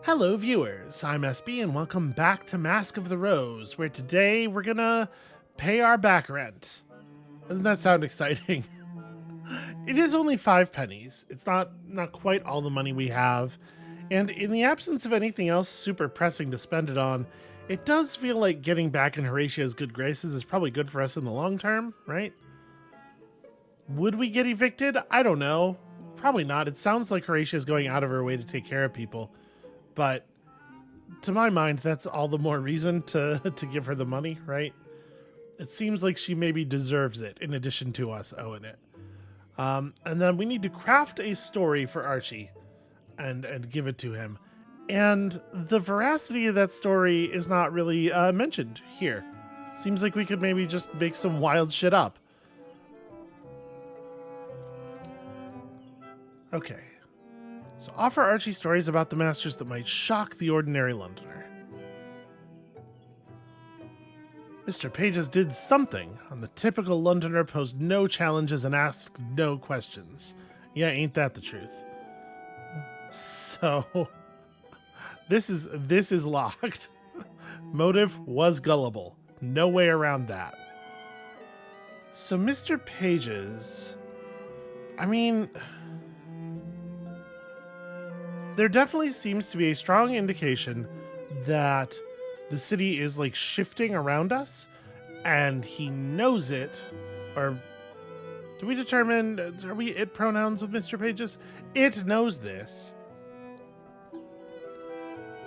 Hello viewers, I'm SB and welcome back to Mask of the Rose, where today we're gonna pay our back rent. Doesn't that sound exciting? It is only 5 pennies. It's not quite all the money we have, and in the absence of anything else super pressing to spend it on, it does feel like getting back in Horatia's good graces is probably good for us in the long term, right? Would we get evicted? I don't know. Probably not. It sounds like Horatia's going out of her way to take care of people. But to my mind, that's all the more reason to give her the money, right? It seems like she maybe deserves it in addition to us owing it. And then we need to craft a story for Archie and give it to him. And the veracity of that story is not really mentioned here. Seems like we could maybe just make some wild shit up. Okay. So offer Archie stories about the masters that might shock the ordinary Londoner. Mr. Pages did something on the typical Londoner, posed no challenges and asked no questions. Yeah, ain't that the truth? So this is locked. Motive was gullible. No way around that. So Mr. Pages, I mean, there definitely seems to be a strong indication that the city is like shifting around us and he knows it. Or do we determine, are we it pronouns with Mr. Pages? It knows this.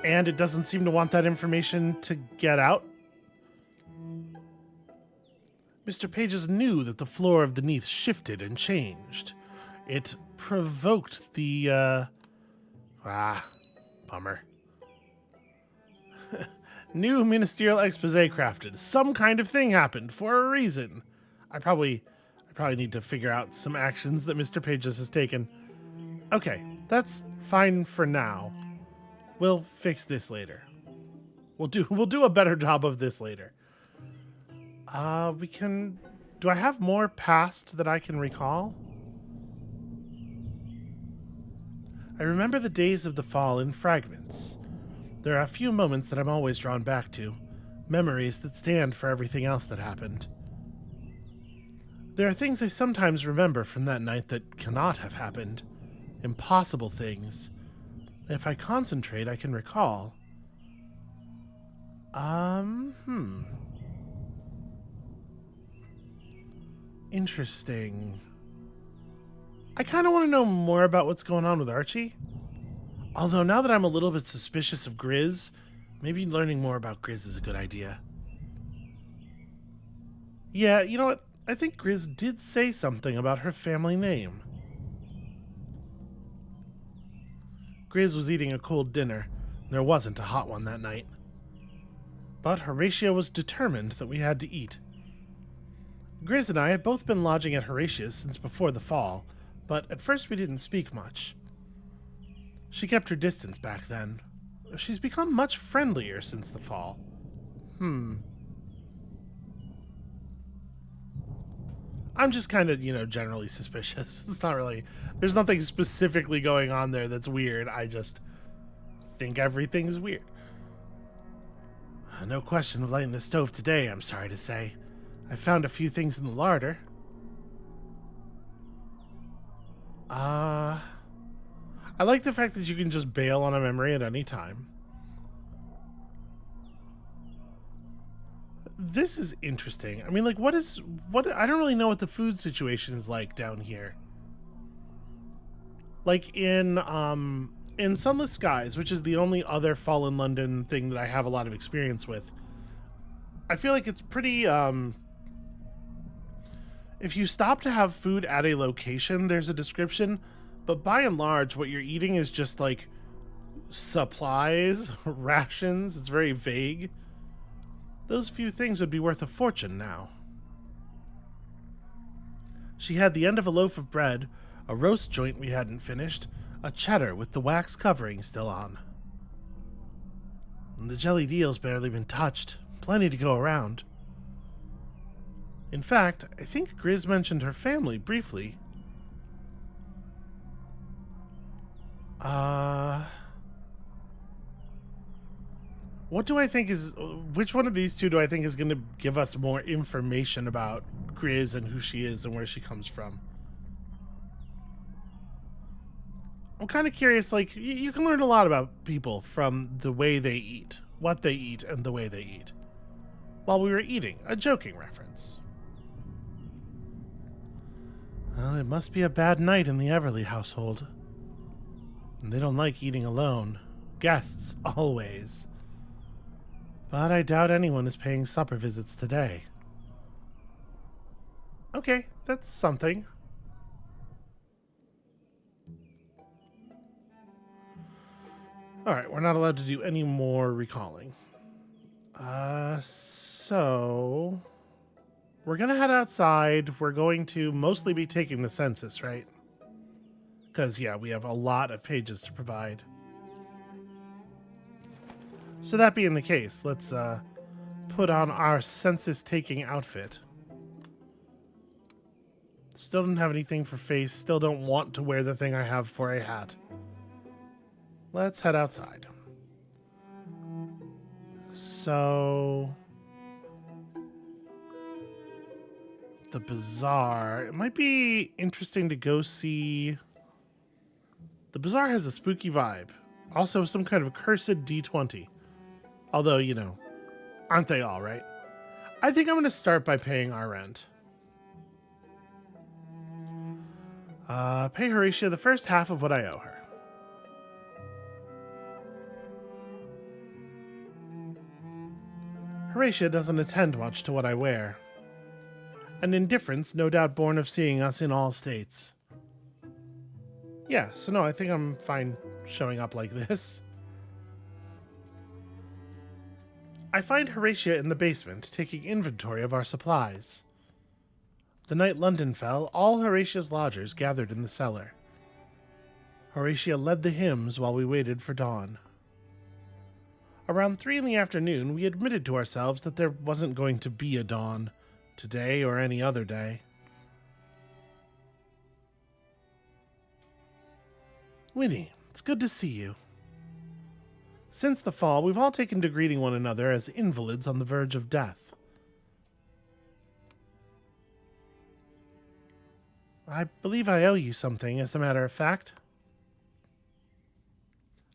And it doesn't seem to want that information to get out. Mr. Pages knew that the floor of the Neath shifted and changed. It provoked the, bummer. New ministerial expose crafted. Some kind of thing happened for a reason. I probably need to figure out some actions that Mr. Pages has taken. Okay, that's fine for now. We'll fix this later. We'll do a better job of this later. Do I have more past that I can recall? I remember the days of the fall in fragments. There are a few moments that I'm always drawn back to, memories that stand for everything else that happened. There are things I sometimes remember from that night that cannot have happened. Impossible things. If I concentrate, I can recall. Interesting. I kind of want to know more about what's going on with Archie. Although now that I'm a little bit suspicious of Grizz, maybe learning more about Grizz is a good idea. Yeah, you know what? I think Grizz did say something about her family name. Grizz was eating a cold dinner. There wasn't a hot one that night. But Horatia was determined that we had to eat. Grizz and I had both been lodging at Horatia's since before the fall, but at first we didn't speak much. She kept her distance back then. She's become much friendlier since the fall. I'm just kind of, generally suspicious. It's not really... There's nothing specifically going on there that's weird. I just think everything's weird. No question of lighting the stove today, I'm sorry to say. I found a few things in the larder. I like the fact that you can just bail on a memory at any time. This is interesting. I mean, like, what I don't really know what the food situation is like down here. Like in Sunless Skies, which is the only other Fallen London thing that I have a lot of experience with, I feel like it's pretty, if you stop to have food at a location, there's a description, but by and large, what you're eating is just like supplies, rations. It's very vague. Those few things would be worth a fortune now. She had the end of a loaf of bread, a roast joint we hadn't finished, a cheddar with the wax covering still on. And the jellied eel's barely been touched. Plenty to go around. In fact, I think Grizz mentioned her family briefly. What do I think is... Which one of these two do I think is going to give us more information about Grizz and who she is and where she comes from? I'm kind of curious, like, you can learn a lot about people from the way they eat, what they eat, and the way they eat. While we were eating, a joking reference. Well, it must be a bad night in the Everly household. And they don't like eating alone. Guests, always. But I doubt anyone is paying supper visits today. Okay, that's something. Alright, we're not allowed to do any more recalling. So... We're gonna head outside. We're going to mostly be taking the census, right? Because, yeah, we have a lot of pages to provide. So that being the case, let's put on our census-taking outfit. Still don't have anything for face. Still don't want to wear the thing I have for a hat. Let's head outside. So... the bazaar. It might be interesting to go see... The bazaar has a spooky vibe. Also some kind of cursed D20. Although, you know, aren't they all, right? I think I'm going to start by paying our rent. Pay Horatia the first half of what I owe her. Horatia doesn't attend much to what I wear. An indifference no doubt born of seeing us in all states. Yeah, so no, I think I'm fine showing up like this. I find Horatia in the basement, taking inventory of our supplies. The night London fell, all Horatia's lodgers gathered in the cellar. Horatia led the hymns while we waited for dawn. Around 3 in the afternoon, we admitted to ourselves that there wasn't going to be a dawn, today or any other day. Winnie, it's good to see you. Since the fall, we've all taken to greeting one another as invalids on the verge of death. I believe I owe you something, as a matter of fact.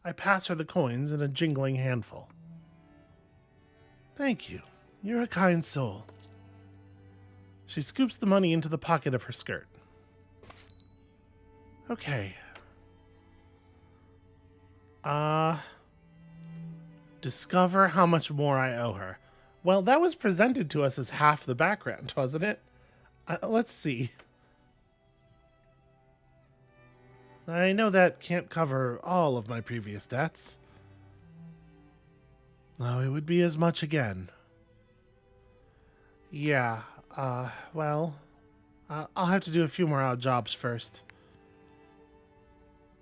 I pass her the coins in a jingling handful. Thank you. You're a kind soul. She scoops the money into the pocket of her skirt. Okay. Discover how much more I owe her. Well, that was presented to us as half the background, wasn't it? Let's see. I know that can't cover all of my previous debts. No, it would be as much again. Yeah, well, I'll have to do a few more odd jobs first.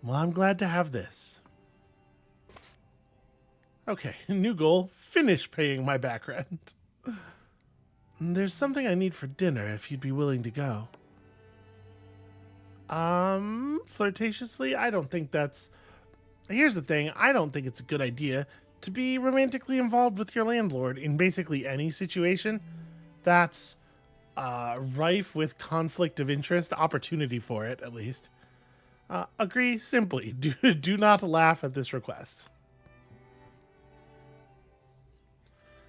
Well, I'm glad to have this. Okay, new goal, finish paying my back rent. There's something I need for dinner if you'd be willing to go. Flirtatiously, I don't think that's... Here's the thing, I don't think it's a good idea to be romantically involved with your landlord in basically any situation that's rife with conflict of interest, opportunity for it, at least. Agree simply. Do not laugh at this request.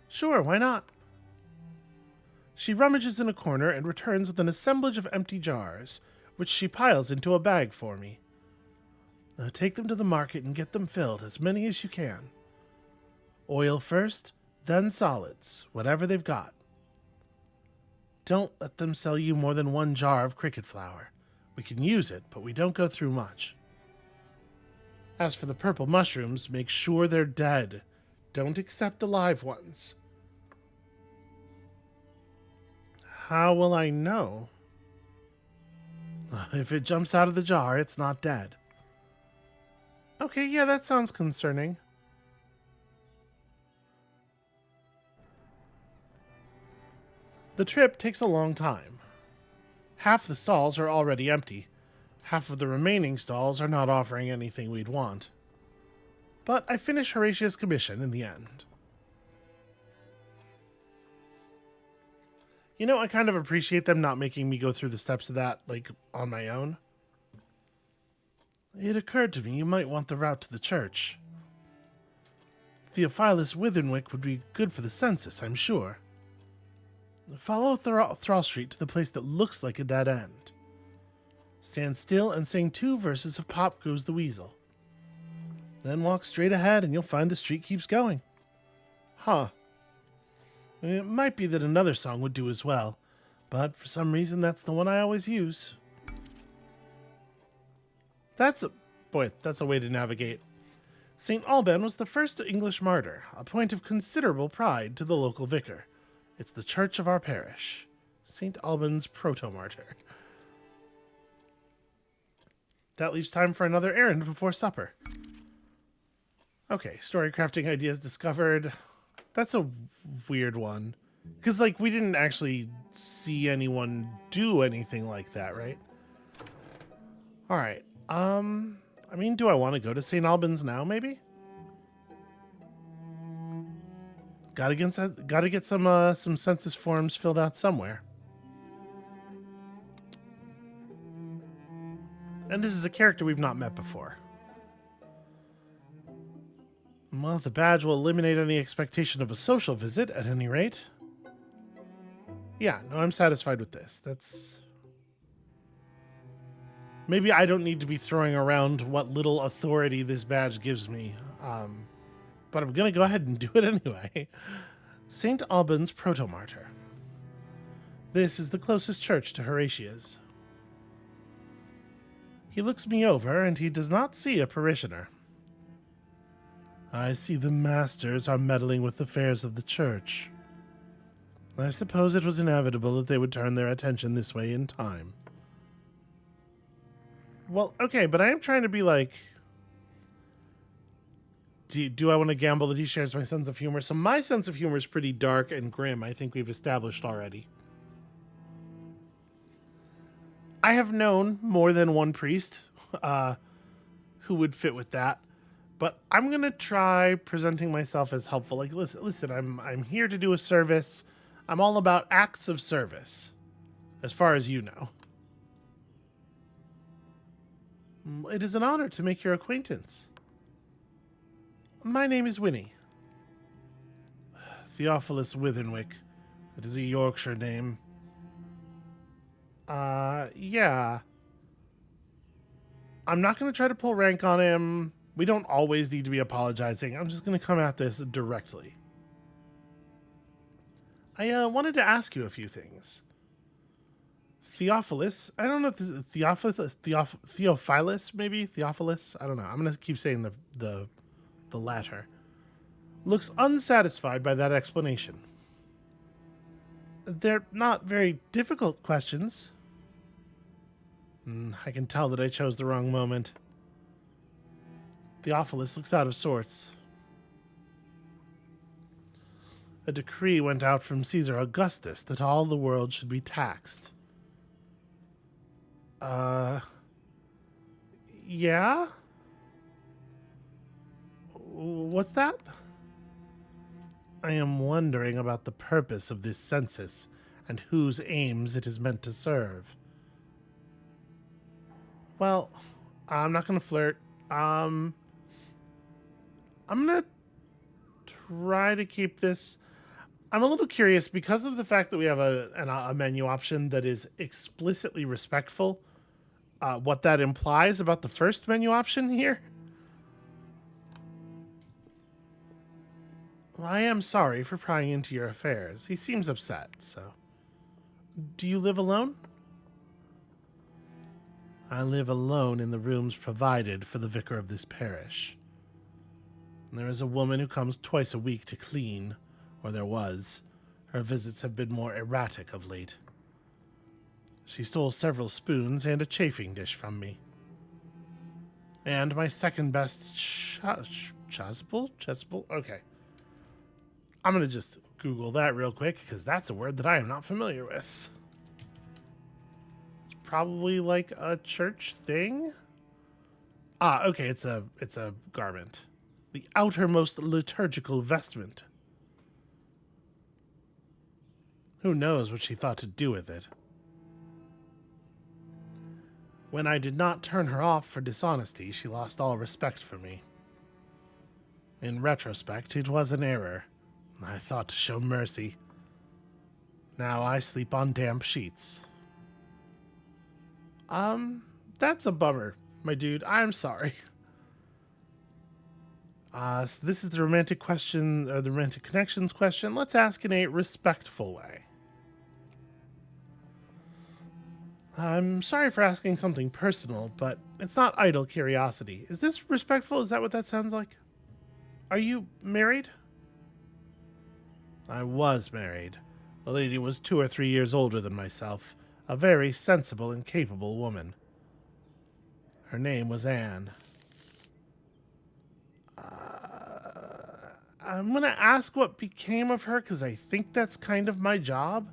Sure, why not? She rummages in a corner and returns with an assemblage of empty jars, which she piles into a bag for me. Now take them to the market and get them filled, as many as you can. Oil first, then solids, whatever they've got. Don't let them sell you more than 1 jar of cricket flour. We can use it, but we don't go through much. As for the purple mushrooms, make sure they're dead. Don't accept the live ones. How will I know? If it jumps out of the jar, it's not dead. Okay, yeah, that sounds concerning. The trip takes a long time. Half the stalls are already empty. Half of the remaining stalls are not offering anything we'd want. But I finish Horatia's commission in the end. You know, I kind of appreciate them not making me go through the steps of that, like, on my own. It occurred to me you might want the route to the church. Theophilus Withenwick would be good for the census, I'm sure. Follow Thrall Street to the place that looks like a dead end. Stand still and sing 2 verses of Pop Goes the Weasel. Then walk straight ahead and you'll find the street keeps going. Huh. It might be that another song would do as well, but for some reason that's the one I always use. That's a way to navigate. St. Alban was the first English martyr, a point of considerable pride to the local vicar. It's the church of our parish. St. Alban's proto-martyr. That leaves time for another errand before supper. Okay, story crafting ideas discovered. That's a weird one. Because, like, we didn't actually see anyone do anything like that, right? Alright, I mean, do I want to go to St. Albans now, maybe? Gotta get some census forms filled out somewhere. And this is a character we've not met before. Well, the badge will eliminate any expectation of a social visit, at any rate. Yeah, no, I'm satisfied with this. That's... Maybe I don't need to be throwing around what little authority this badge gives me. But I'm going to go ahead and do it anyway. St. Albans Proto-Martyr. This is the closest church to Horatia's. He looks me over, and he does not see a parishioner. I see the masters are meddling with the affairs of the church. I suppose it was inevitable that they would turn their attention this way in time. Well, okay, but I am trying to be like... Do I want to gamble that he shares my sense of humor? So my sense of humor is pretty dark and grim, I think we've established already. I have known more than one priest who would fit with that. But I'm going to try presenting myself as helpful. Like, listen, I'm here to do a service. I'm all about acts of service, as far as you know. It is an honor to make your acquaintance. My name is Winnie. Theophilus Withenwick. It is a Yorkshire name. Yeah. I'm not going to try to pull rank on him. We don't always need to be apologizing. I'm just going to come at this directly. I wanted to ask you a few things. Theophilus, I don't know if this is Theophilus, maybe? Theophilus? I don't know. I'm going to keep saying the latter. Looks unsatisfied by that explanation. They're not very difficult questions. I can tell that I chose the wrong moment. Theophilus looks out of sorts. A decree went out from Caesar Augustus that all the world should be taxed. Yeah? What's that? I am wondering about the purpose of this census and whose aims it is meant to serve. Well, I'm not going to flirt. I'm going to try to keep this... I'm a little curious because of the fact that we have a menu option that is explicitly respectful. What that implies about the first menu option here. Well, I am sorry for prying into your affairs. He seems upset, so... Do you live alone? I live alone in the rooms provided for the vicar of this parish. There is a woman who comes twice a week to clean, or there was. Her visits have been more erratic of late. She stole several spoons and a chafing dish from me. And my second best chasuble? Okay. I'm going to just Google that real quick, because that's a word that I am not familiar with. It's probably like a church thing. Okay, it's a garment. The outermost liturgical vestment. Who knows what she thought to do with it? When I did not turn her off for dishonesty, she lost all respect for me. In retrospect, it was an error. I thought to show mercy. Now I sleep on damp sheets. That's a bummer, my dude. I'm sorry. So this is the romantic question, or the romantic connections question. Let's ask in a respectful way. I'm sorry for asking something personal, but it's not idle curiosity. Is this respectful? Is that what that sounds like? Are you married? I was married. The lady was 2 or 3 years older than myself, a very sensible and capable woman. Her name was Anne. I'm going to ask what became of her because I think that's kind of my job.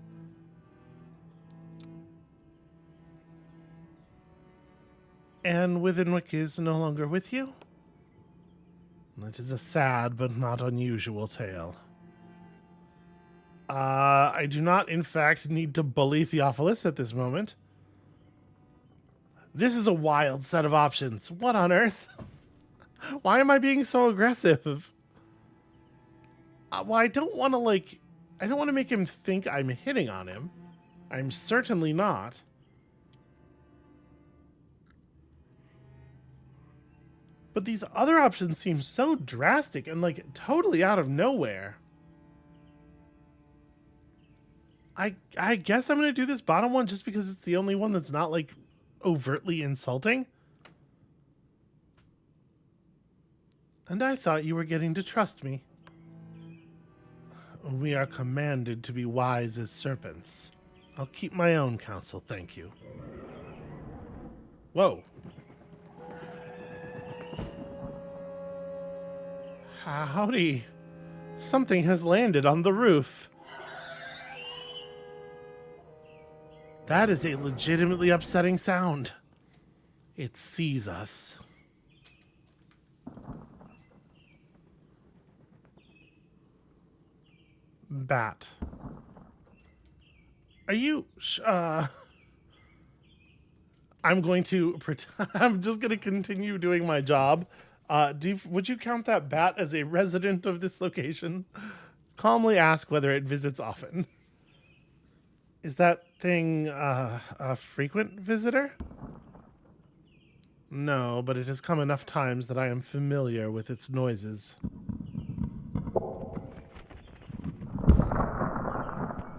Anne Withenwick is no longer with you? It is a sad but not unusual tale. I do not, in fact, need to bully Theophilus at this moment. This is a wild set of options. What on earth? Why am I being so aggressive? Well, I don't want to make him think I'm hitting on him. I'm certainly not. But these other options seem so drastic and totally out of nowhere. I guess I'm going to do this bottom one just because it's the only one that's not overtly insulting. And I thought you were getting to trust me. We are commanded to be wise as serpents. I'll keep my own counsel, thank you. Whoa. Howdy. Something has landed on the roof. That is a legitimately upsetting sound. It sees us. Bat. Are you... I'm going to... I'm just going to continue doing my job. Would you count that bat as a resident of this location? Calmly ask whether it visits often. Is that thing a frequent visitor? No, but it has come enough times that I am familiar with its noises.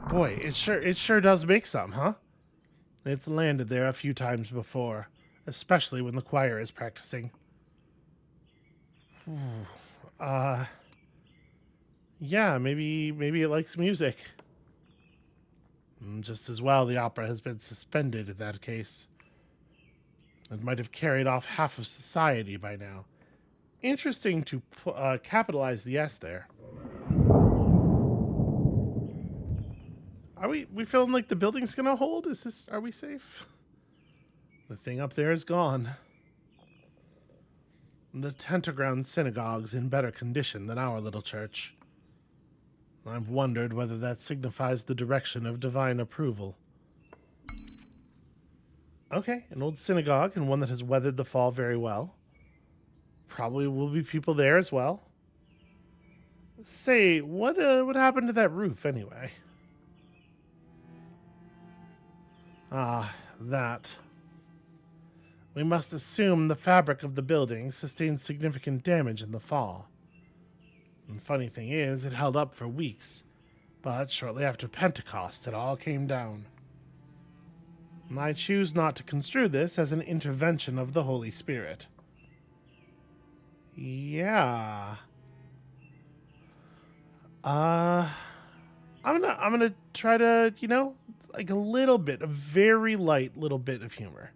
Boy, it sure does make some, huh? It's landed there a few times before, especially when the choir is practicing. Yeah, maybe it likes music. Just as well the opera has been suspended in that case. It might have carried off half of society by now. Interesting to capitalize the S there. Are we feeling like the building's gonna hold? Are we safe? The thing up there is gone. The Tentaground synagogue's in better condition than our little church. I've wondered whether that signifies the direction of divine approval. Okay, an old synagogue and one that has weathered the fall very well. Probably will be people there as well. Say, what happened to that roof anyway? That. We must assume the fabric of the building sustained significant damage in the fall. And the funny thing is, it held up for weeks, but shortly after Pentecost, it all came down. And I choose not to construe this as an intervention of the Holy Spirit. Yeah. I'm gonna try to, a little bit, a very light little bit of humor.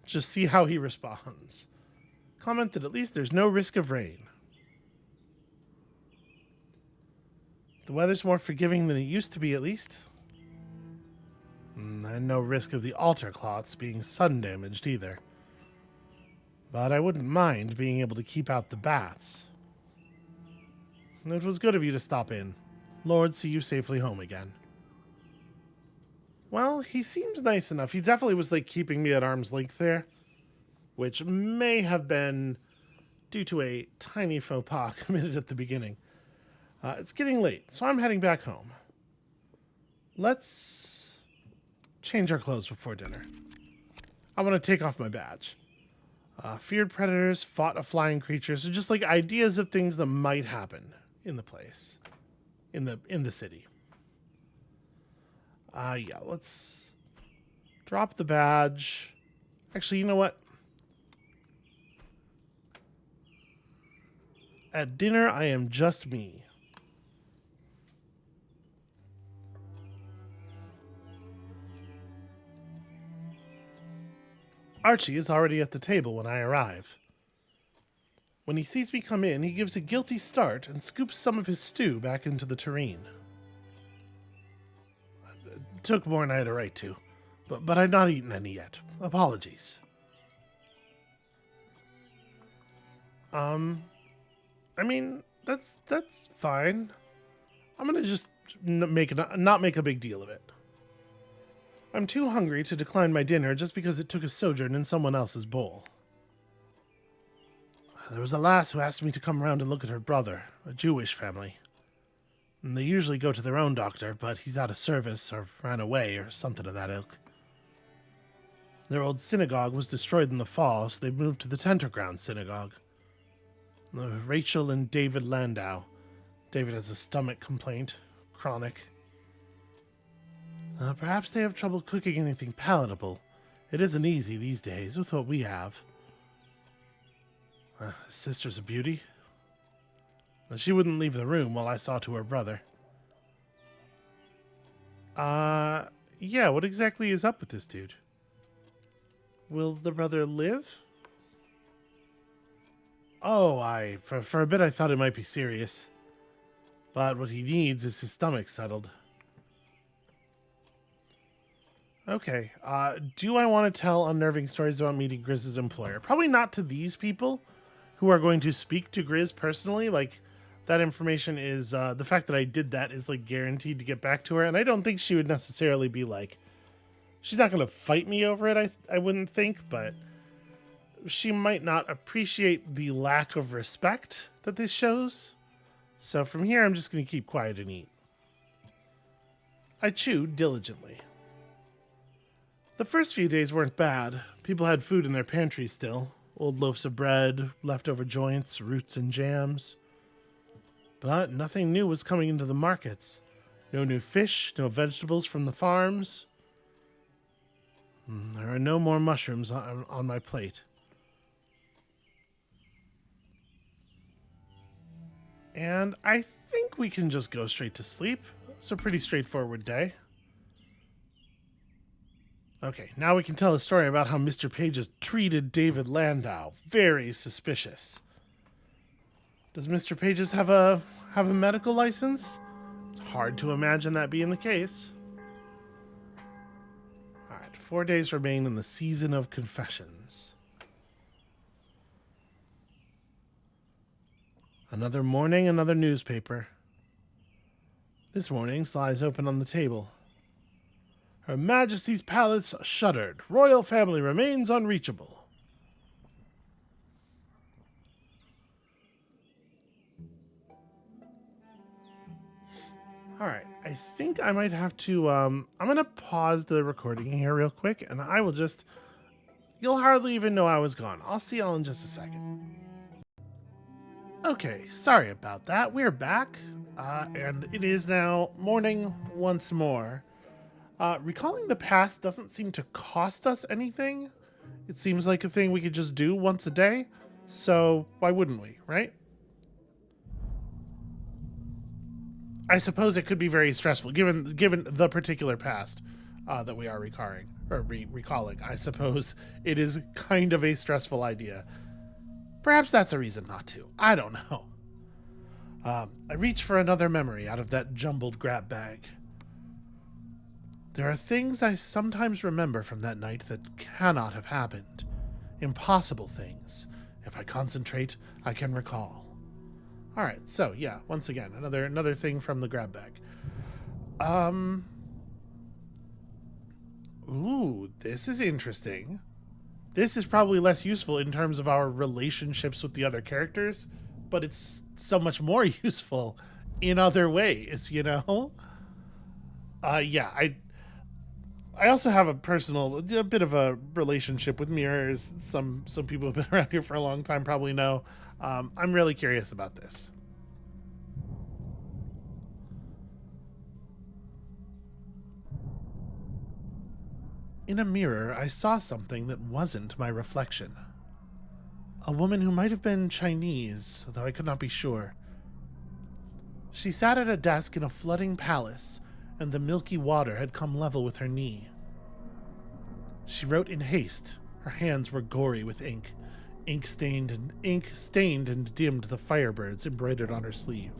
Just see how he responds. Comment that at least there's no risk of rain. The weather's more forgiving than it used to be, at least. And no risk of the altar cloths being sun damaged either. But I wouldn't mind being able to keep out the bats. It was good of you to stop in. Lord, see you safely home again. Well, he seems nice enough. He definitely was, like, keeping me at arm's length there, which may have been due to a tiny faux pas committed at the beginning. It's getting late, so I'm heading back home. Let's change our clothes before dinner. I want to take off my badge. Feared predators, fought a flying creature, so just like ideas of things that might happen in the place, in the city. Yeah, let's drop the badge. Actually, you know what? At dinner, I am just me. Archie is already at the table when I arrive. When he sees me come in, he gives a guilty start and scoops some of his stew back into the tureen. It took more than I had a right to, but I've not eaten any yet. Apologies. I mean, that's fine. I'm gonna just not make a big deal of it. I'm too hungry to decline my dinner just because it took a sojourn in someone else's bowl. There was a lass who asked me to come around and look at her brother, a Jewish family. And they usually go to their own doctor, but he's out of service or ran away or something of that ilk. Their old synagogue was destroyed in the fall, so they moved to the Tenterground Synagogue. Rachel and David Landau. David has a stomach complaint, chronic. Perhaps they have trouble cooking anything palatable. It isn't easy these days with what we have. His sister's a beauty. She wouldn't leave the room while I saw to her brother. Yeah, what exactly is up with this dude? Will the brother live? Oh, for a bit I thought it might be serious. But what he needs is his stomach settled. Okay, do I want to tell unnerving stories about meeting Grizz's employer? Probably not to these people who are going to speak to Grizz personally. Like, that information is, the fact that I did that is, like, guaranteed to get back to her. And I don't think she would necessarily be, like, she's not going to fight me over it, I wouldn't think. But she might not appreciate the lack of respect that this shows. So from here, I'm just going to keep quiet and eat. I chewed diligently. The first few days weren't bad. People had food in their pantries still. Old loaves of bread, leftover joints, roots and jams. But nothing new was coming into the markets. No new fish, no vegetables from the farms. There are no more mushrooms on my plate. And I think we can just go straight to sleep. It's a pretty straightforward day. Okay, now we can tell a story about how Mr. Page has treated David Landau. Very suspicious. Does Mr. Pages have a medical license? It's hard to imagine that being the case. Alright, 4 days remain in the season of confessions. Another morning, another newspaper. This morning's lies open on the table. Her Majesty's palace shuttered. Royal family remains unreachable. Alright, I think I might have to, I'm going to pause the recording here real quick, and I will just, you'll hardly even know I was gone. I'll see y'all in just a second. Okay, sorry about that. We're back, and it is now morning once more. Recalling the past doesn't seem to cost us anything. It seems like a thing we could just do once a day, so why wouldn't we, right? I suppose it could be very stressful, given the particular past that we are recalling. I suppose it is kind of a stressful idea. Perhaps that's a reason not to. I don't know. I reach for another memory out of that jumbled grab bag. There are things I sometimes remember from that night that cannot have happened. Impossible things. If I concentrate, I can recall. Alright, so yeah, once again, another thing from the grab bag. Ooh, this is interesting. This is probably less useful in terms of our relationships with the other characters, but it's so much more useful in other ways, you know? Yeah, I also have a bit of a relationship with mirrors. Some people who've been around here for a long time probably know. I'm really curious about this. In a mirror, I saw something that wasn't my reflection. A woman who might have been Chinese, though I could not be sure. She sat at a desk in a flooding palace, and the milky water had come level with her knee. She wrote in haste. Her hands were gory with ink. Ink stained and dimmed the firebirds embroidered on her sleeve.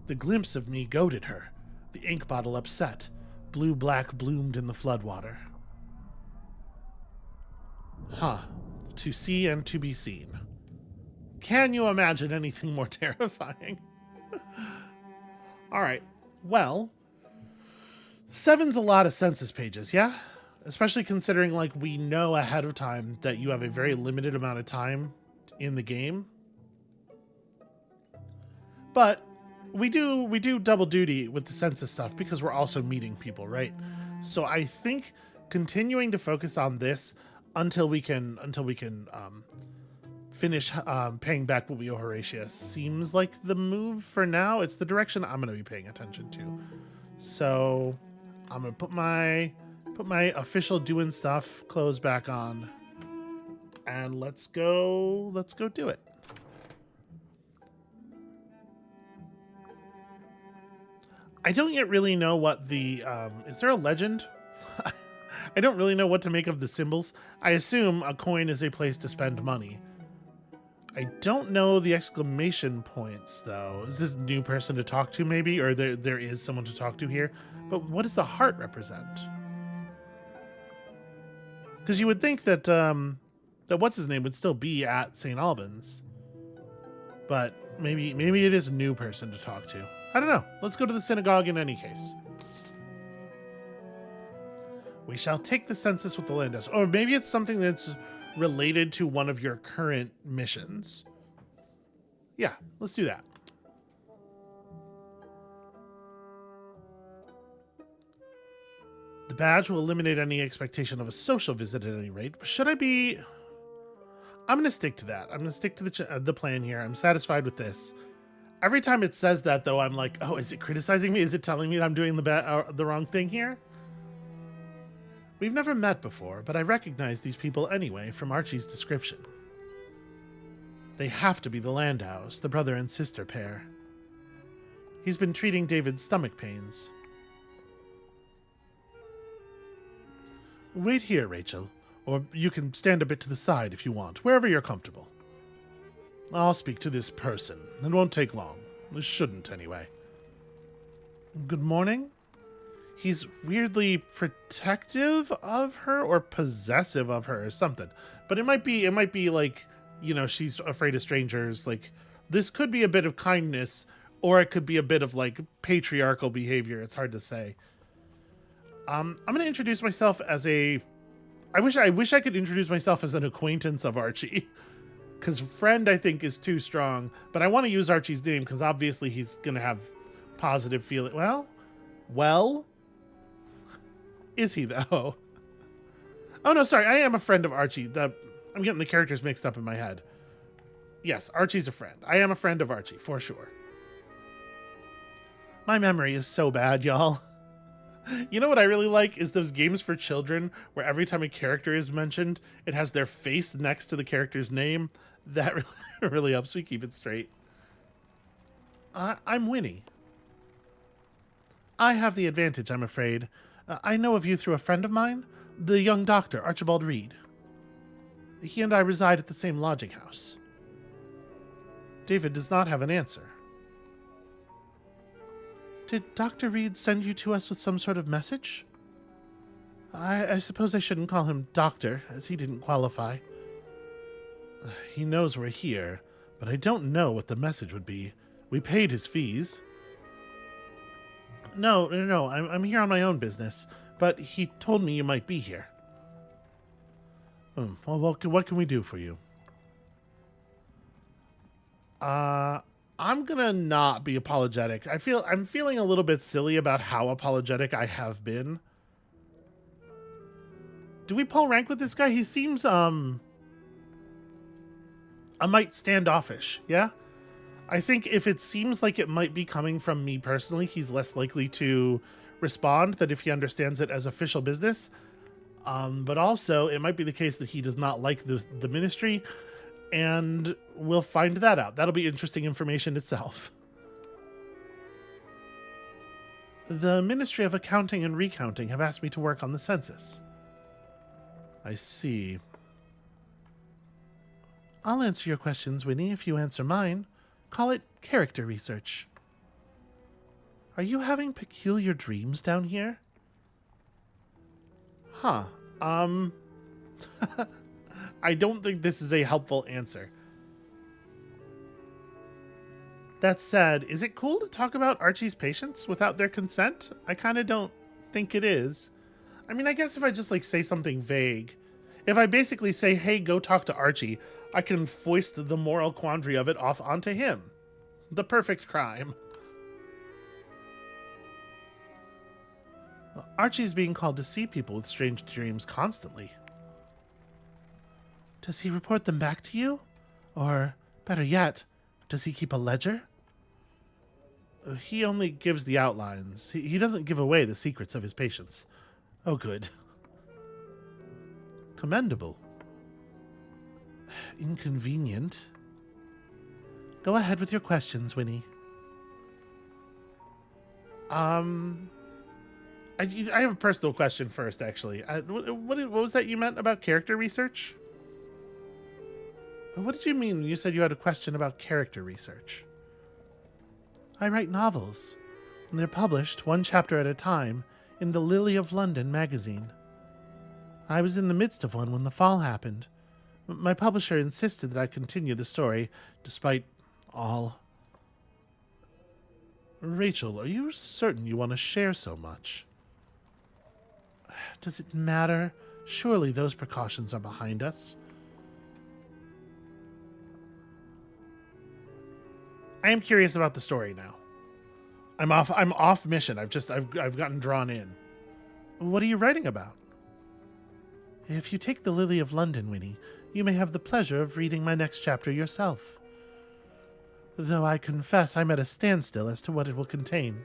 The glimpse of me goaded her. The ink bottle upset. Blue-black bloomed in the floodwater. To see and to be seen. Can you imagine anything more terrifying? Alright, well, 7's a lot of census pages, yeah? Especially considering, like, we know ahead of time that you have a very limited amount of time in the game. But we do double duty with the census stuff because we're also meeting people, right? So I think continuing to focus on this until we can finish paying back what we owe Horatia seems like the move for now. It's the direction I'm going to be paying attention to. So I'm going to put my official doing stuff clothes back on, and let's go do it. I don't yet really know what the is there a legend? I don't really know what to make of the symbols. I assume a coin is a place to spend money. I don't know the exclamation points, though. Is this a new person to talk to, maybe? Or there is someone to talk to here? But what does the heart represent? Because you would think that that what's-his-name would still be at St. Albans. But maybe it is a new person to talk to. I don't know. Let's go to the synagogue in any case. We shall take the census with the Landos. Or maybe it's something that's related to one of your current missions. Yeah, let's do that. The badge will eliminate any expectation of a social visit at any rate. Should I be... I'm going to stick to that. I'm going to stick to the plan here. I'm satisfied with this. Every time it says that, though, I'm like, oh, is it criticizing me? Is it telling me that I'm doing the wrong thing here? We've never met before, but I recognize these people anyway from Archie's description. They have to be the Landows, the brother and sister pair. He's been treating David's stomach pains. Wait here, Rachel, or you can stand a bit to the side if you want, wherever you're comfortable. I'll speak to this person. It won't take long. It shouldn't, anyway. Good morning? He's weirdly protective of her or possessive of her or something. But it might be like, you know, she's afraid of strangers. Like, this could be a bit of kindness, or it could be a bit of, like, patriarchal behavior. It's hard to say. I'm going to introduce myself as a... I wish I could introduce myself as an acquaintance of Archie. Because friend, I think, is too strong. But I want to use Archie's name because obviously he's going to have positive feeling. Well... Is he, though? Oh, no, sorry. I am a friend of Archie. I'm getting the characters mixed up in my head. Yes, Archie's a friend. I am a friend of Archie, for sure. My memory is so bad, y'all. You know what I really like is those games for children where every time a character is mentioned, it has their face next to the character's name. That really helps me keep it straight. I'm Winnie. I have the advantage, I'm afraid. I know of you through a friend of mine, the young doctor, Archibald Reed. He and I reside at the same lodging house. David does not have an answer. Did Dr. Reed send you to us with some sort of message? I suppose I shouldn't call him doctor, as he didn't qualify. He knows we're here, but I don't know what the message would be. We paid his fees. No. I'm here on my own business, but he told me you might be here. Well, what can we do for you? I'm gonna not be apologetic. I'm feeling a little bit silly about how apologetic I have been. Do we pull rank with this guy? He seems a mite standoffish, yeah? I think if it seems like it might be coming from me personally, he's less likely to respond than if he understands it as official business. But also, it might be the case that he does not like the ministry, and we'll find that out. That'll be interesting information itself. The Ministry of Accounting and Recounting have asked me to work on the census. I see. I'll answer your questions, Winnie, if you answer mine. Call it character research. Are you having peculiar dreams down here? Huh. I don't think this is a helpful answer. That said, is it cool to talk about Archie's patients without their consent? I kind of don't think it is. I mean, I guess if I just say something vague, if I basically say, hey, go talk to Archie, I can foist the moral quandary of it off onto him. The perfect crime. Well, Archie's being called to see people with strange dreams constantly. Does he report them back to you? Or, better yet, does he keep a ledger? He only gives the outlines. He doesn't give away the secrets of his patients. Oh, good. Commendable. Inconvenient. Go ahead with your questions, Winnie. I have a personal question first, actually. What was that you meant about character research? What did you mean when you said you had a question about character research? I write novels, and they're published one chapter at a time in the Lily of London magazine. I was in the midst of one when the fall happened. My publisher insisted that I continue the story, despite all. Rachel, are you certain you want to share so much? Does it matter? Surely those precautions are behind us. I am curious about the story now. I'm off mission. I've gotten drawn in. What are you writing about? If you take the Lily of London, Winnie, you may have the pleasure of reading my next chapter yourself. Though I confess I'm at a standstill as to what it will contain.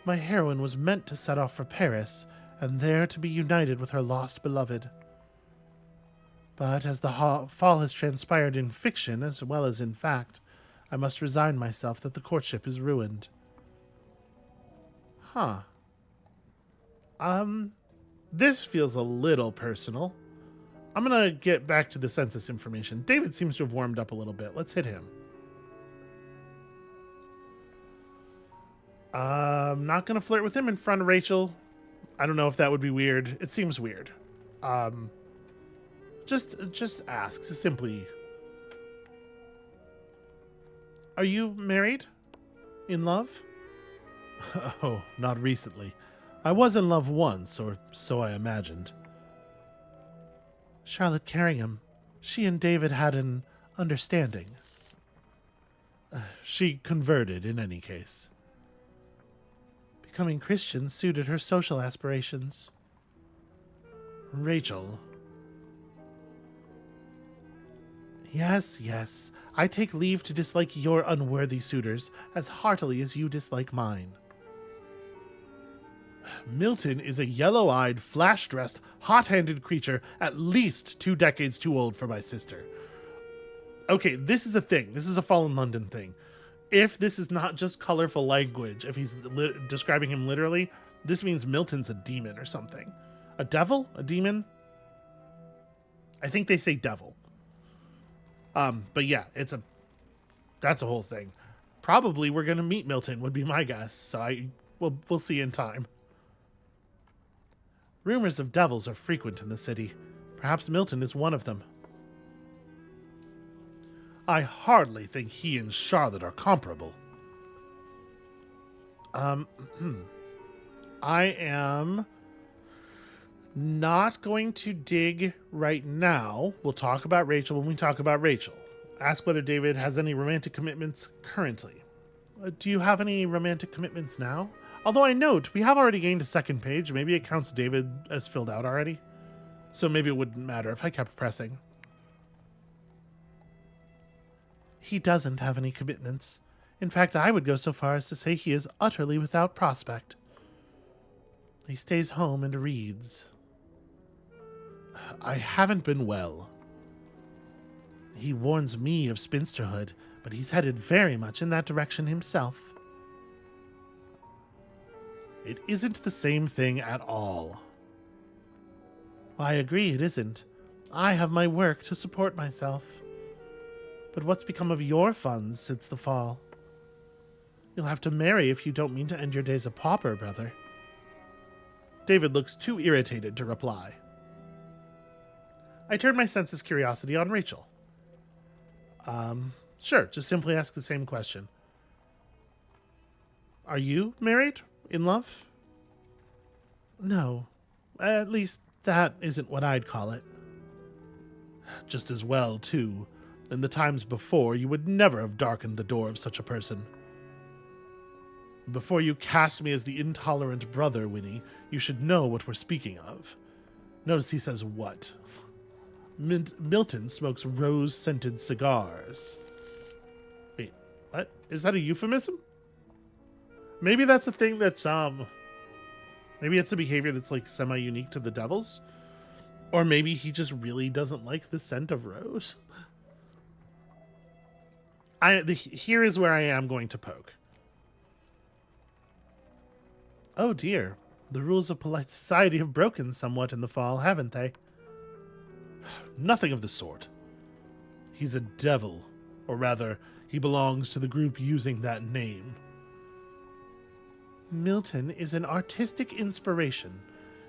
My heroine was meant to set off for Paris, and there to be united with her lost beloved. But as the fall has transpired in fiction as well as in fact, I must resign myself that the courtship is ruined. Huh. This feels a little personal. I'm gonna get back to the census information. David seems to have warmed up a little bit. Let's hit him. I'm not gonna flirt with him in front of Rachel. I don't know if that would be weird. It seems weird. Just ask, simply. Are you married? In love? Oh, not recently. I was in love once, or so I imagined. Charlotte Carringham. She and David had an understanding. She converted, in any case. Becoming Christian suited her social aspirations. Rachel. Yes. I take leave to dislike your unworthy suitors as heartily as you dislike mine. Milton is a yellow-eyed, flash-dressed, hot-handed creature at least 2 decades too old for my sister. Okay, this is a thing. This is a Fallen London thing. If this is not just colorful language, if he's describing him literally, this means Milton's a demon or something. A devil? A demon? I think they say devil. But yeah, that's a whole thing. Probably we're gonna meet Milton would be my guess. So we'll see in time. Rumors of devils are frequent in the city. Perhaps Milton is one of them. I hardly think he and Charlotte are comparable. Um, I am not going to dig right now. We'll talk about Rachel when we talk about Rachel. Ask whether David has any romantic commitments currently. Do you have any romantic commitments now? Although I note we have already gained a second page. Maybe it counts David as filled out already. So maybe it wouldn't matter if I kept pressing. He doesn't have any commitments. In fact, I would go so far as to say he is utterly without prospect. He stays home and reads. I haven't been well. He warns me of spinsterhood, but he's headed very much in that direction himself. It isn't the same thing at all. I agree it isn't. I have my work to support myself. But what's become of your funds since the fall? You'll have to marry if you don't mean to end your days a pauper, brother. David looks too irritated to reply. I turn my senseless curiosity on Rachel. Sure, just simply ask the same question. Are you married? In love? No. At least that isn't what I'd call it. Just as well, too. In the times before, you would never have darkened the door of such a person. Before you cast me as the intolerant brother, Winnie, you should know what we're speaking of. Notice he says what? Milton smokes rose-scented cigars. Wait, what? Is that a euphemism? Maybe that's a thing that's, maybe it's a behavior that's, like, semi-unique to the devils? Or maybe he just really doesn't like the scent of rose? Here is where I am going to poke. Oh dear, the rules of polite society have broken somewhat in the fall, haven't they? Nothing of the sort. He's a devil, or rather, he belongs to the group using that name. Milton is an artistic inspiration.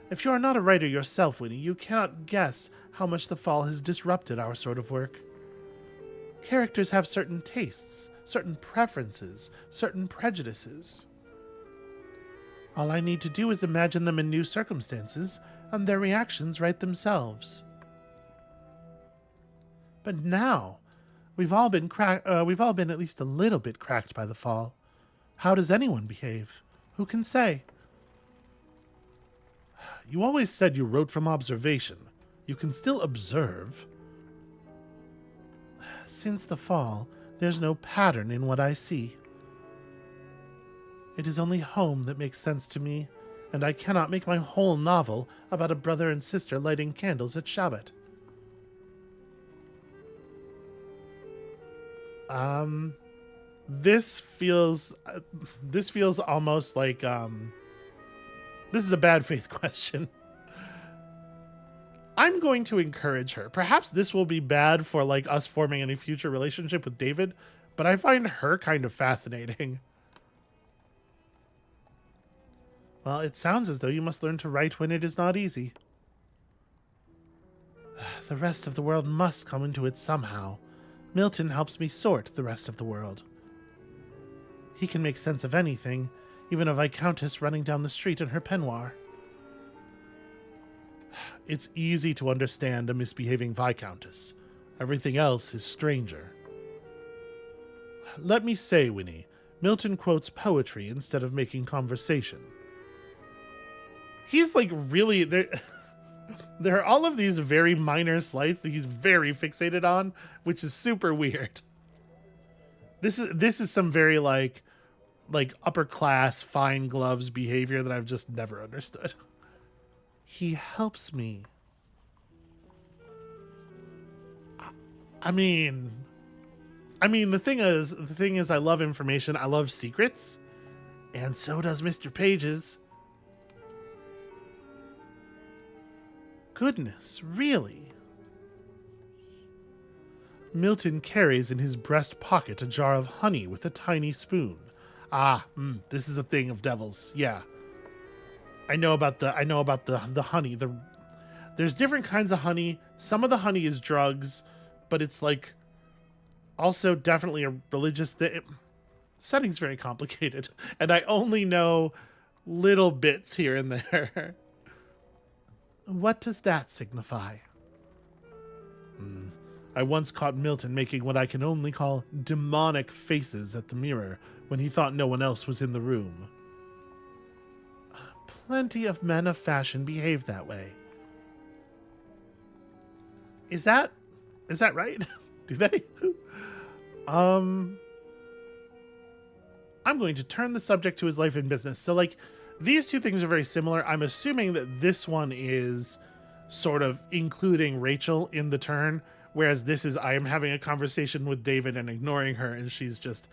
If you are not a writer yourself, Winnie, you cannot guess how much the fall has disrupted our sort of work. Characters have certain tastes, certain preferences, certain prejudices. All I need to do is imagine them in new circumstances, and their reactions write themselves. But now, we've all been at least a little bit cracked by the fall. How does anyone behave? Who can say? You always said you wrote from observation. You can still observe. Since the fall, there's no pattern in what I see. It is only home that makes sense to me, and I cannot make my whole novel about a brother and sister lighting candles at Shabbat. This feels almost like, this is a bad faith question. I'm going to encourage her. Perhaps this will be bad for, like, us forming any future relationship with David, but I find her kind of fascinating. Well, it sounds as though you must learn to write when it is not easy. The rest of the world must come into it somehow. Milton helps me sort the rest of the world. He can make sense of anything, even a viscountess running down the street in her peignoir. It's easy to understand a misbehaving viscountess. Everything else is stranger. Let me say, Winnie, Milton quotes poetry instead of making conversation. He's like really... There are all of these very minor slights that he's very fixated on, which is super weird. This is some very like upper class fine gloves behavior that I've just never understood. He helps me. I mean the thing is I love information, I love secrets, and so does Mr. Pages. Goodness, really? Milton carries in his breast pocket a jar of honey with a tiny spoon. This is a thing of devils. Yeah. I know about the honey. There's different kinds of honey. Some of the honey is drugs, but it's like also definitely a religious thing. setting's very complicated, and I only know little bits here and there. What does that signify? I once caught Milton making what I can only call demonic faces at the mirror when he thought no one else was in the room. Plenty of men of fashion behave that way. Is that right? Do they? I'm going to turn the subject to his life and business. So, like, these two things are very similar. I'm assuming that this one is sort of including Rachel in the turn, whereas this is I am having a conversation with David and ignoring her, and she's just,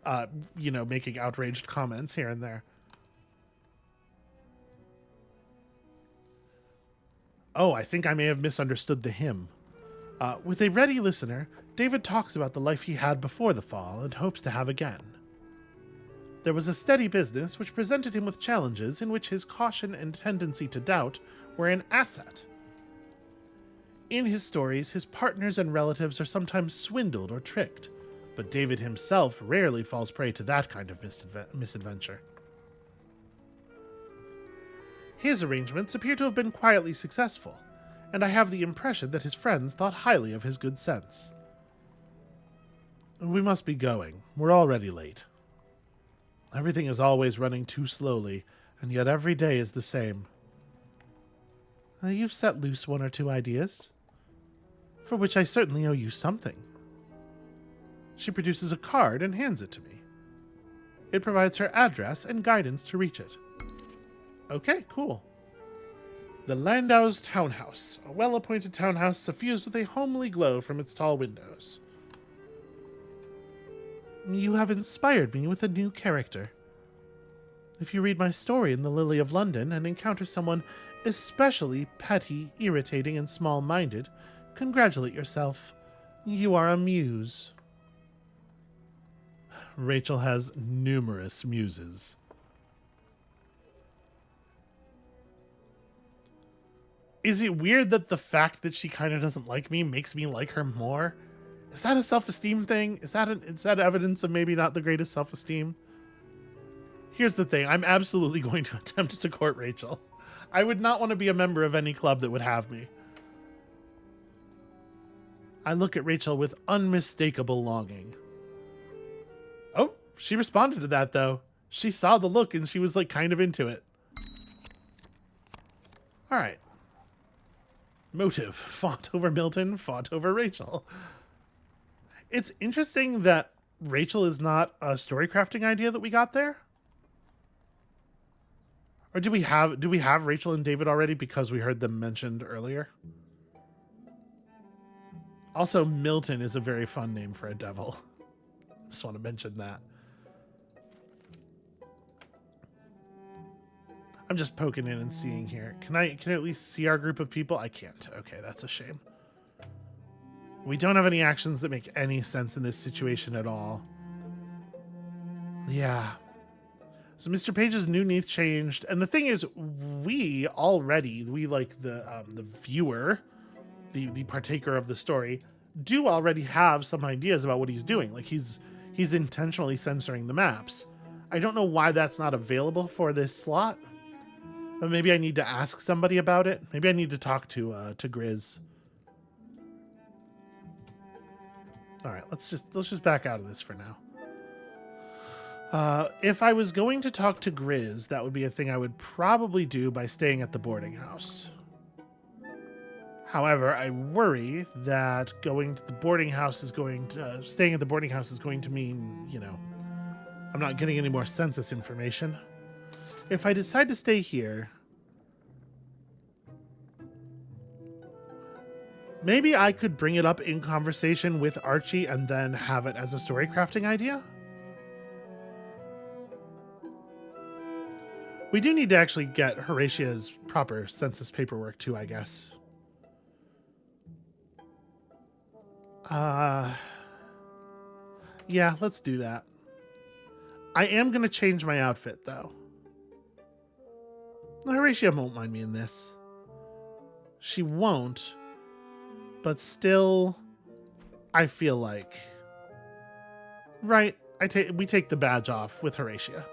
making outraged comments here and there. Oh, I think I may have misunderstood the hymn. With a ready listener, David talks about the life he had before the fall and hopes to have again. There was a steady business which presented him with challenges in which his caution and tendency to doubt were an asset. In his stories, his partners and relatives are sometimes swindled or tricked, but David himself rarely falls prey to that kind of misadventure. His arrangements appear to have been quietly successful, and I have the impression that his friends thought highly of his good sense. We must be going. We're already late. Everything is always running too slowly, and yet every day is the same. You've set loose one or two ideas, for which I certainly owe you something. She produces a card and hands it to me. It provides her address and guidance to reach it. Okay, cool. The Landau's townhouse, a well-appointed townhouse suffused with a homely glow from its tall windows. You have inspired me with a new character. If you read my story in the Lily of London and encounter someone especially petty, irritating, and small-minded, congratulate yourself. You are a muse. Rachel has numerous muses. Is it weird that the fact that she kind of doesn't like me makes me like her more? Is that a self-esteem thing? Is that evidence of maybe not the greatest self-esteem? Here's the thing. I'm absolutely going to attempt to court Rachel. I would not want to be a member of any club that would have me. I look at Rachel with unmistakable longing. Oh, she responded to that, though. She saw the look and she was, like, kind of into it. All right. Motive. Fought over Milton, fought over Rachel. It's interesting that Rachel is not a story crafting idea that we got there. Or do we have Rachel and David already because we heard them mentioned earlier? Also, Milton is a very fun name for a devil. Just want to mention that. I'm just poking in and seeing here. Can I at least see our group of people? I can't. Okay, that's a shame. We don't have any actions that make any sense in this situation at all. Yeah. So Mr. Page's new needs changed, and the thing is, we like the viewer, the partaker of the story, do already have some ideas about what he's doing. Like he's intentionally censoring the maps. I don't know why that's not available for this slot. But maybe I need to ask somebody about it. Maybe I need to talk to Grizz. All right, let's just back out of this for now. If I was going to talk to Grizz, that would be a thing I would probably do by staying at the boarding house. However, I worry that staying at the boarding house is going to mean, I'm not getting any more census information. If I decide to stay here, maybe I could bring it up in conversation with Archie and then have it as a story crafting idea. We do need to actually get Horatia's proper census paperwork too, I guess. Yeah, let's do that. I am going to change my outfit, though. Horatia won't mind me in this. She won't, but still, I feel like... Right, we take the badge off with Horatia.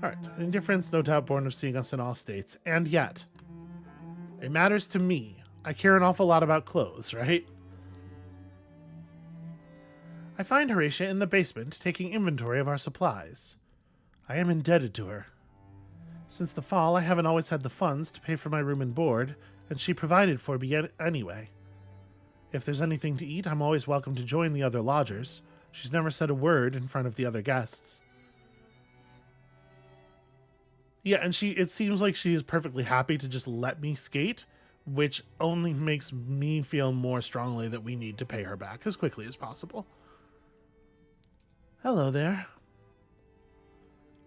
Alright, an indifference no doubt born of seeing us in all states, and yet, it matters to me. I care an awful lot about clothes, right? I find Horatia in the basement taking inventory of our supplies. I am indebted to her. Since the fall, I haven't always had the funds to pay for my room and board, and she provided for me anyway. If there's anything to eat, I'm always welcome to join the other lodgers. She's never said a word in front of the other guests. Yeah, and it seems like she is perfectly happy to just let me skate, which only makes me feel more strongly that we need to pay her back as quickly as possible. Hello there.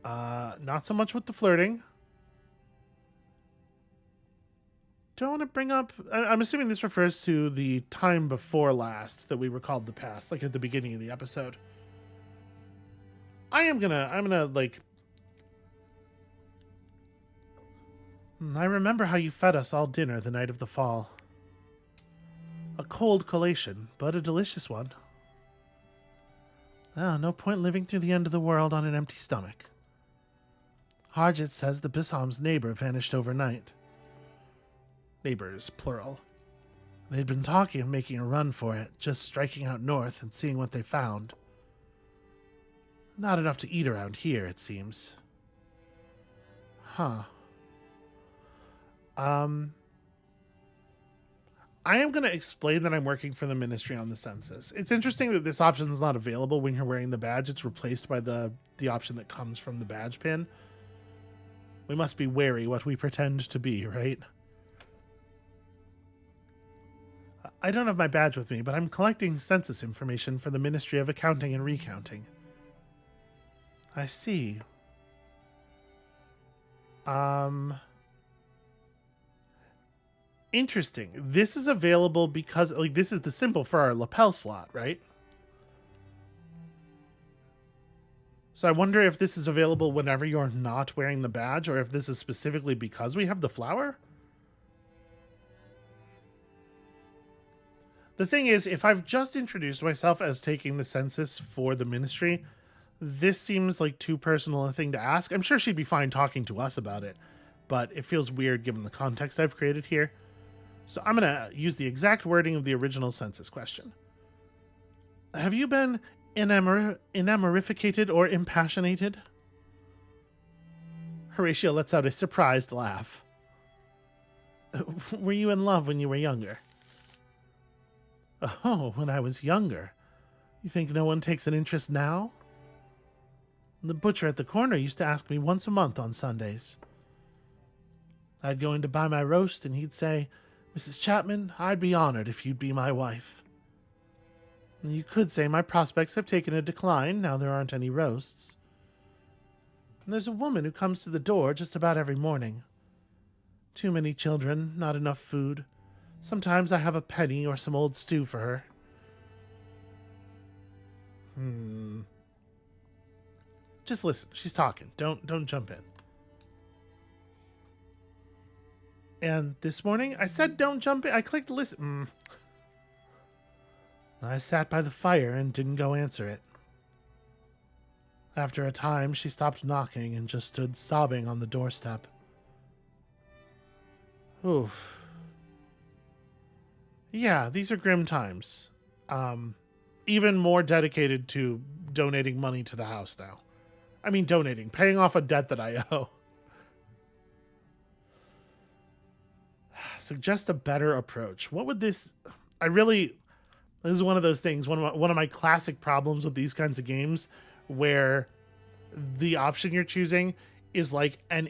Not so much with the flirting. Don't want to bring up... I'm assuming this refers to the time before last that we recalled the past, like at the beginning of the episode. I'm gonna, like... I remember how you fed us all dinner the night of the fall. A cold collation, but a delicious one. Oh, no point living through the end of the world on an empty stomach. Harjit says the Bisham's neighbor vanished overnight. Neighbors, plural. They'd been talking of making a run for it, just striking out north and seeing what they found. Not enough to eat around here, it seems. Huh. I am going to explain that I'm working for the Ministry on the census. It's interesting that this option is not available when you're wearing the badge. It's replaced by the option that comes from the badge pin. We must be wary what we pretend to be, right? I don't have my badge with me, but I'm collecting census information for the Ministry of Accounting and Recounting. I see. Interesting. This is available because, like, this is the symbol for our lapel slot, right? So I wonder if this is available whenever you're not wearing the badge, or if this is specifically because we have the flower? The thing is, if I've just introduced myself as taking the census for the ministry, this seems like too personal a thing to ask. I'm sure she'd be fine talking to us about it, but it feels weird given the context I've created here. So I'm going to use the exact wording of the original census question. Have you been enamorificated or impassionated? Horatio lets out a surprised laugh. Were you in love when you were younger? Oh, when I was younger. You think no one takes an interest now? The butcher at the corner used to ask me once a month on Sundays. I'd go in to buy my roast and he'd say, Mrs. Chapman, I'd be honored if you'd be my wife. You could say my prospects have taken a decline now there aren't any roasts. And there's a woman who comes to the door just about every morning. Too many children, not enough food. Sometimes I have a penny or some old stew for her. Just listen, she's talking. Don't jump in. And this morning, I said don't jump in. I clicked listen. I sat by the fire and didn't go answer it. After a time, she stopped knocking and just stood sobbing on the doorstep. Oof. Yeah, these are grim times. Even more dedicated to donating money to the house now. I mean, paying off a debt that I owe. Suggest a better approach. What would this... This is one of those things, one of my classic problems with these kinds of games, where the option you're choosing is like an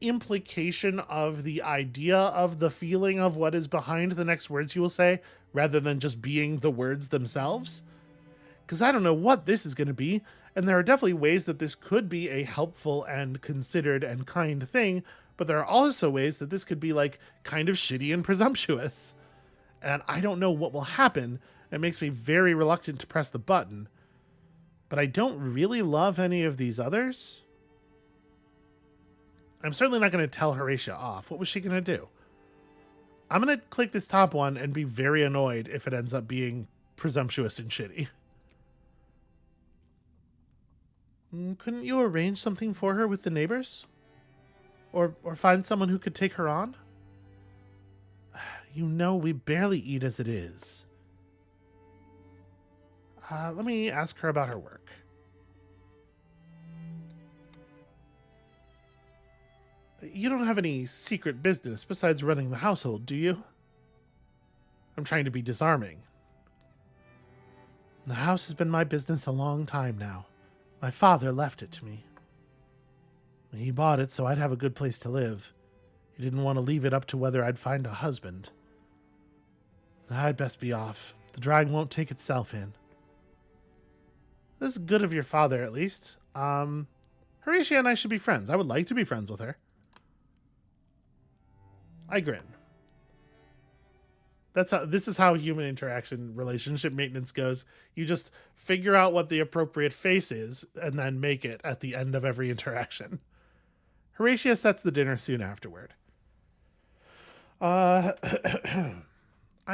implication of the idea of the feeling of what is behind the next words you will say, rather than just being the words themselves. Because I don't know what this is going to be, and there are definitely ways that this could be a helpful and considered and kind thing, but there are also ways that this could be like kind of shitty and presumptuous. And I don't know what will happen. It makes me very reluctant to press the button. But I don't really love any of these others. I'm certainly not going to tell Horatia off. What was she going to do? I'm going to click this top one and be very annoyed if it ends up being presumptuous and shitty. Couldn't you arrange something for her with the neighbors? Or find someone who could take her on? You know we barely eat as it is. Let me ask her about her work. You don't have any secret business besides running the household, do you? I'm trying to be disarming. The house has been my business a long time now. My father left it to me. He bought it so I'd have a good place to live. He didn't want to leave it up to whether I'd find a husband. I'd best be off. The drying won't take itself in. This is good of your father, at least. Horatia and I should be friends. I would like to be friends with her. I grin. This is how human interaction relationship maintenance goes. You just figure out what the appropriate face is and then make it at the end of every interaction. Horatia sets the dinner soon afterward. I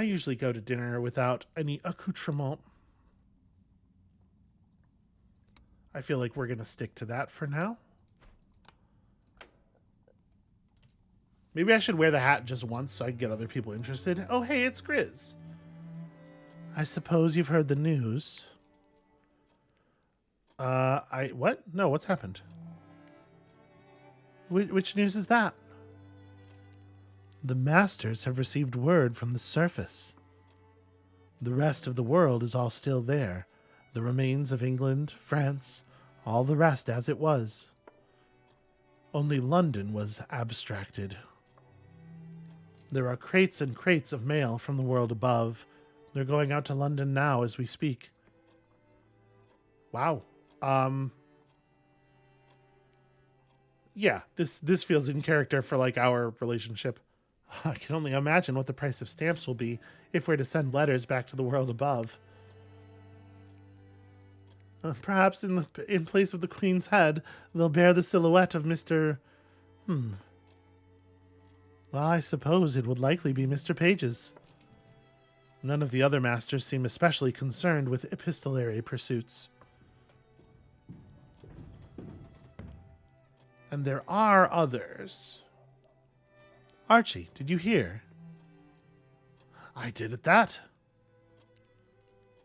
usually go to dinner without any accoutrement. I feel like we're going to stick to that for now. Maybe I should wear the hat just once so I can get other people interested. Oh, hey, it's Grizz. I suppose you've heard the news. What? No, what's happened? Which news is that? The Masters have received word from the surface. The rest of the world is all still there. The remains of England, France, all the rest as it was. Only London was abstracted. There are crates and crates of mail from the world above. They're going out to London now as we speak. Wow. Yeah, this feels in character for like our relationship. I can only imagine what the price of stamps will be if we're to send letters back to the world above. Perhaps in place of the Queen's head, they'll bear the silhouette of Mr. Well, I suppose it would likely be Mr. Page's. None of the other masters seem especially concerned with epistolary pursuits. And there are others. Archie, did you hear? I did at that.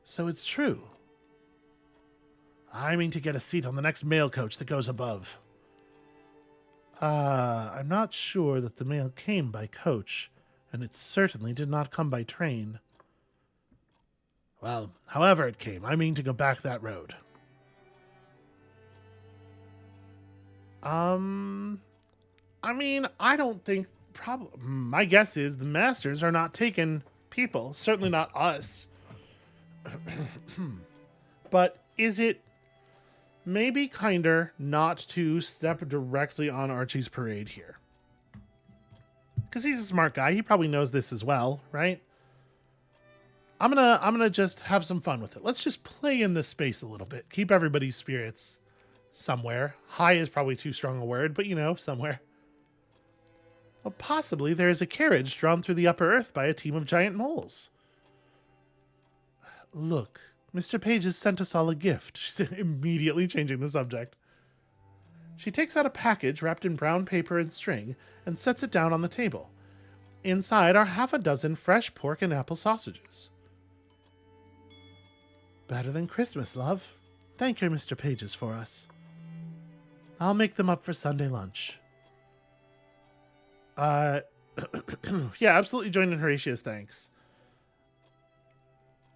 So it's true. I mean to get a seat on the next mail coach that goes above. I'm not sure that the mail came by coach, and it certainly did not come by train. Well, however it came, I mean to go back that road. I mean, I don't think... my guess is the Masters are not taking people. Certainly not us. But is it maybe kinder not to step directly on Archie's parade here? Because he's a smart guy. He probably knows this as well, right? I'm gonna just have some fun with it. Let's just play in this space a little bit. Keep everybody's spirits somewhere. High is probably too strong a word, but you know, somewhere. Well, possibly there is a carriage drawn through the upper earth by a team of giant moles. Look, Mr. Page has sent us all a gift. She's immediately changing the subject. She takes out a package wrapped in brown paper and string and sets it down on the table. Inside are half a dozen fresh pork and apple sausages. Better than Christmas, love. Thank your Mr. Pages for us. I'll make them up for Sunday lunch. Yeah, absolutely join in Horatia's thanks.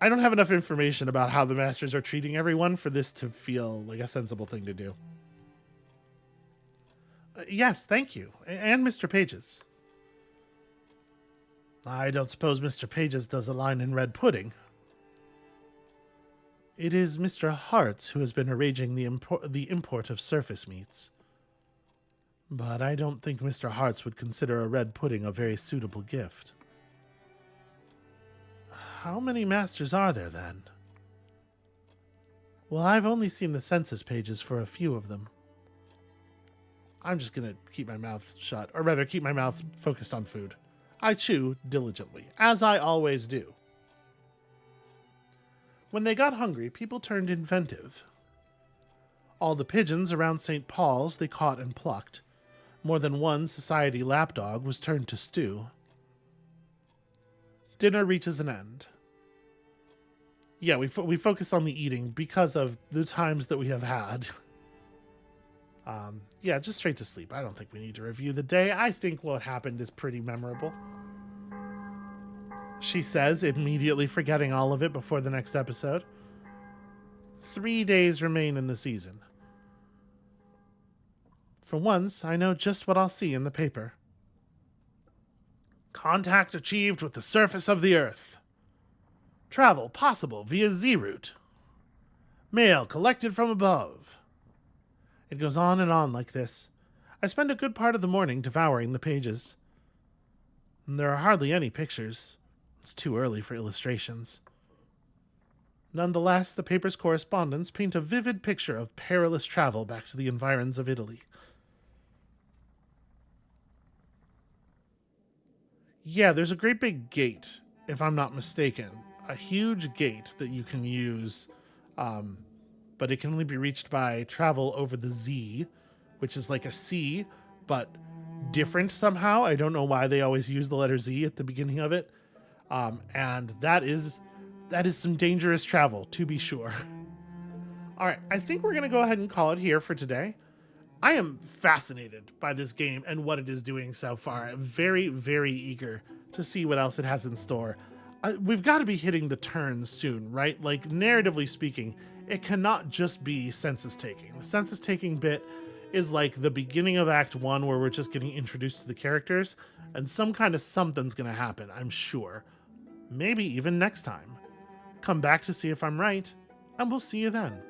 I don't have enough information about how the Masters are treating everyone for this to feel like a sensible thing to do. Yes, thank you. And Mr. Pages. I don't suppose Mr. Pages does a line in red pudding. It is Mr. Hart's who has been arranging the import of surface meats. But I don't think Mr. Hart's would consider a red pudding a very suitable gift. How many masters are there, then? Well, I've only seen the census pages for a few of them. I'm just going to keep my mouth shut, or rather keep my mouth focused on food. I chew diligently, as I always do. When they got hungry, people turned inventive. All the pigeons around St. Paul's they caught and plucked. More than one society lapdog was turned to stew. Dinner reaches an end. Yeah, we focus on the eating because of the times that we have had. Yeah, just straight to sleep. I don't think we need to review the day. I think what happened is pretty memorable. She says, immediately forgetting all of it before the next episode. 3 days remain in the season. For once, I know just what I'll see in the paper. Contact achieved with the surface of the Earth. Travel possible via Z-route. Mail collected from above. It goes on and on like this. I spend a good part of the morning devouring the pages. And there are hardly any pictures. It's too early for illustrations. Nonetheless, the paper's correspondents paint a vivid picture of perilous travel back to the environs of Italy. Yeah, there's a great big gate, if I'm not mistaken. A huge gate that you can use, but it can only be reached by travel over the Z, which is like a C, but different somehow. I don't know why they always use the letter Z at the beginning of it. And that is some dangerous travel, to be sure. All right, I think we're going to go ahead and call it here for today. I am fascinated by this game and what it is doing so far. I'm very, very eager to see what else it has in store. We've got to be hitting the turns soon, right? Like, narratively speaking, it cannot just be census taking. The census taking bit is like the beginning of Act 1 where we're just getting introduced to the characters, and some kind of something's going to happen, I'm sure. Maybe even next time. Come back to see if I'm right, and we'll see you then.